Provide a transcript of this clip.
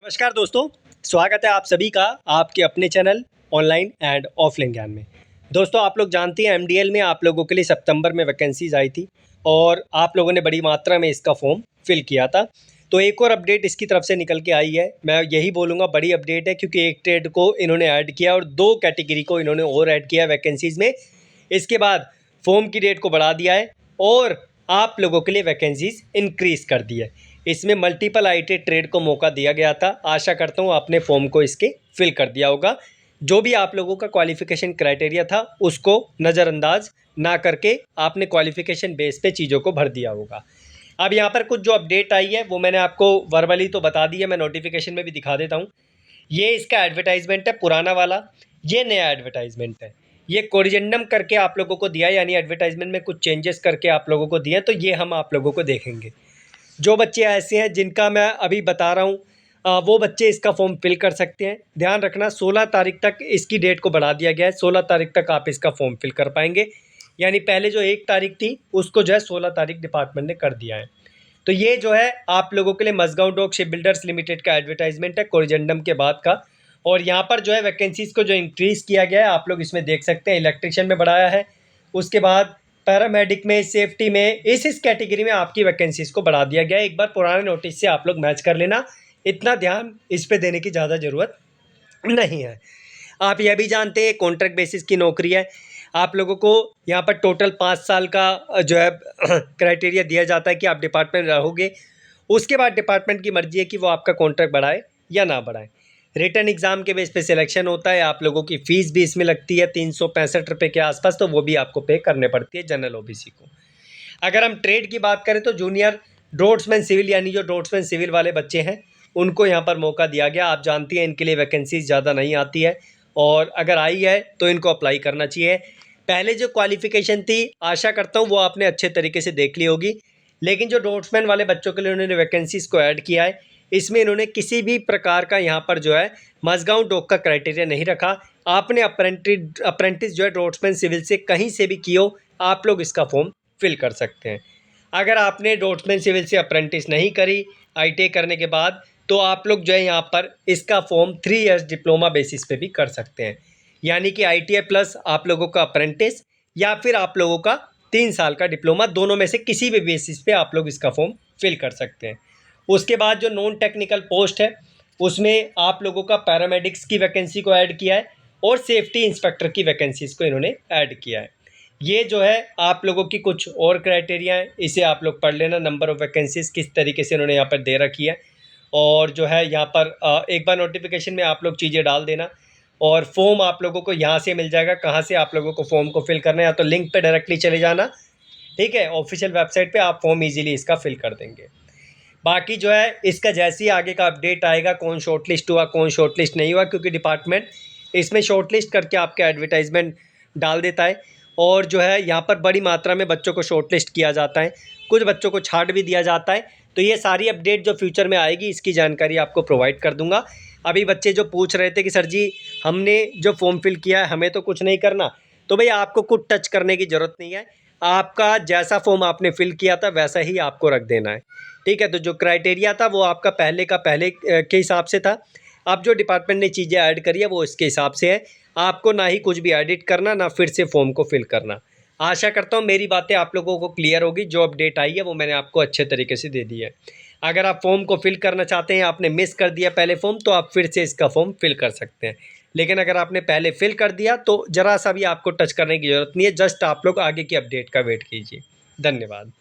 नमस्कार दोस्तों, स्वागत है आप सभी का आपके अपने चैनल ऑनलाइन एंड ऑफलाइन ज्ञान में। दोस्तों, आप लोग जानते हैं एमडीएल में आप लोगों के लिए सितंबर में वैकेंसीज आई थी और आप लोगों ने बड़ी मात्रा में इसका फॉर्म फिल किया था। तो एक और अपडेट इसकी तरफ से निकल के आई है। मैं यही बोलूँगा बड़ी अपडेट है, क्योंकि एक ट्रेड को इन्होंने ऐड किया और 2 कैटेगरी को इन्होंने और ऐड किया वैकेंसीज़ में। इसके बाद फॉर्म की डेट को बढ़ा दिया है और आप लोगों के लिए वैकेंसीज़ इंक्रीज़ कर दी है। इसमें मल्टीपल आईटी ट्रेड को मौका दिया गया था। आशा करता हूँ आपने फॉर्म को इसके फिल कर दिया होगा। जो भी आप लोगों का क्वालिफ़िकेशन क्राइटेरिया था उसको नज़रअंदाज ना करके आपने क्वालिफ़िकेशन बेस पे चीज़ों को भर दिया होगा। अब यहाँ पर कुछ जो अपडेट आई है वो मैंने आपको वर्बली तो बता दी है, मैं नोटिफिकेशन में भी दिखा देता हूँ। ये इसका एडवर्टाइजमेंट है पुराना वाला, ये नया एडवर्टाइजमेंट है। ये कोरिजेंडम करके आप लोगों को दिया है, यानी एडवर्टाइजमेंट में कुछ चेंजेस करके आप लोगों को दिए, तो ये हम आप लोगों को देखेंगे। जो बच्चे ऐसे हैं जिनका मैं अभी बता रहा हूँ वो बच्चे इसका फॉर्म फिल कर सकते हैं। ध्यान रखना 16 तारीख तक इसकी डेट को बढ़ा दिया गया है। 16 तारीख तक आप इसका फॉर्म फिल कर पाएंगे, यानी पहले जो 1 तारीख थी उसको जो है 16 तारीख डिपार्टमेंट ने कर दिया है। तो ये जो है आप लोगों के लिए Mazagon dock ship builders limited का एडवर्टाइजमेंट है कोरिजेंडम के बाद का। और यहाँ पर जो है वैकेंसीज़ को जो इंक्रीज़ किया गया है आप लोग इसमें देख सकते हैं। इलेक्ट्रिशियन में बढ़ाया है, उसके बाद पैरामेडिक में, सेफ्टी में, इस कैटेगरी में आपकी वैकेंसीज़ को बढ़ा दिया गया है। एक बार पुराने नोटिस से आप लोग मैच कर लेना, इतना ध्यान इस पे देने की ज़्यादा ज़रूरत नहीं है। आप यह भी जानते हैं कॉन्ट्रैक्ट बेसिस की नौकरी है। आप लोगों को यहाँ पर टोटल 5 साल का जो है क्राइटेरिया दिया जाता है कि आप डिपार्टमेंट रहोगे। उसके बाद डिपार्टमेंट की मर्जी है कि वो आपका कॉन्ट्रैक्ट बढ़ाए या ना बढ़ाए। रिटन एग्ज़ाम के बेस पे सिलेक्शन होता है। आप लोगों की फ़ीस भी इसमें लगती है 365 रुपये के आसपास, तो वो भी आपको पे करने पड़ती है जनरल ओबीसी को। अगर हम ट्रेड की बात करें तो जूनियर ड्राफ्ट्समैन सिविल, यानी जो ड्राफ्ट्समैन सिविल वाले बच्चे हैं उनको यहाँ पर मौका दिया गया। आप जानती हैं इनके लिए वैकेंसीज ज़्यादा नहीं आती है, और अगर आई है तो इनको अप्लाई करना चाहिए। पहले जो क्वालिफ़िकेशन थी आशा करता हूँ वो आपने अच्छे तरीके से देख ली होगी, लेकिन जो ड्राफ्ट्समैन वाले बच्चों के लिए उन्होंने वैकेंसीज़ को ऐड किया है, इसमें इन्होंने किसी भी प्रकार का यहाँ पर जो है मझगांव डॉक का क्राइटेरिया नहीं रखा। आपने अप्रेंटिस जो है ड्राफ्ट्समैन सिविल से कहीं से भी की हो, आप लोग इसका फॉर्म फिल कर सकते हैं। अगर आपने ड्राफ्ट्समैन सिविल से अप्रेंटिस नहीं करी आईटीआई करने के बाद, तो आप लोग जो है यहाँ पर इसका फॉर्म 3 इयर्स डिप्लोमा बेसिस पे भी कर सकते हैं, यानी कि आईटीआई प्लस आप लोगों का अप्रेंटिस या फिर आप लोगों का 3 साल का डिप्लोमा, दोनों में से किसी भी बेसिस पे आप लोग इसका फॉर्म फिल कर सकते हैं। उसके बाद जो नॉन टेक्निकल पोस्ट है उसमें आप लोगों का पैरामेडिक्स की वैकेंसी को ऐड किया है और सेफ्टी इंस्पेक्टर की वैकेंसीज़ को इन्होंने ऐड किया है। ये जो है आप लोगों की कुछ और क्राइटेरिया है, इसे आप लोग पढ़ लेना। नंबर ऑफ़ वैकेंसीज़ किस तरीके से इन्होंने यहाँ पर दे रखी है, और जो है यहाँ पर एक बार नोटिफिकेशन में आप लोग चीज़ें डाल देना, और फॉर्म आप लोगों को यहाँ से मिल जाएगा। कहाँ से आप लोगों को फॉर्म को फिल करना है, या तो लिंक पे डायरेक्टली चले जाना, ठीक है, ऑफिशियल वेबसाइट पे आप फॉर्म इजीली इसका फिल कर देंगे। बाकी जो है इसका जैसे ही आगे का अपडेट आएगा, कौन शॉर्टलिस्ट हुआ कौन शॉर्टलिस्ट नहीं हुआ, क्योंकि डिपार्टमेंट इसमें शॉर्टलिस्ट करके आपका एडवर्टाइजमेंट डाल देता है, और जो है यहाँ पर बड़ी मात्रा में बच्चों को शॉर्टलिस्ट किया जाता है, कुछ बच्चों को छाट भी दिया जाता है। तो ये सारी अपडेट जो फ्यूचर में आएगी इसकी जानकारी आपको प्रोवाइड कर दूंगा। अभी बच्चे जो पूछ रहे थे कि सर जी हमने जो फॉर्म फिल किया है हमें तो कुछ नहीं करना, तो भैया आपको कुछ टच करने की ज़रूरत नहीं है। आपका जैसा फॉर्म आपने फिल किया था वैसा ही आपको रख देना है, ठीक है। तो जो क्राइटेरिया था वो आपका पहले का पहले के हिसाब से था। अब जो डिपार्टमेंट ने चीज़ें ऐड करी है वो इसके हिसाब से है। आपको ना ही कुछ भी एडिट करना, ना फिर से फॉर्म को फिल करना। आशा करता हूँ मेरी बातें आप लोगों को क्लियर होगी। जो अपडेट आई है वो मैंने आपको अच्छे तरीके से दे दी है। अगर आप फॉर्म को फिल करना चाहते हैं, आपने मिस कर दिया पहले फॉर्म, तो आप फिर से इसका फॉर्म फिल कर सकते हैं। लेकिन अगर आपने पहले फिल कर दिया तो ज़रा सा भी आपको टच करने की ज़रूरत नहीं है। जस्ट आप लोग आगे की अपडेट का वेट कीजिए। धन्यवाद।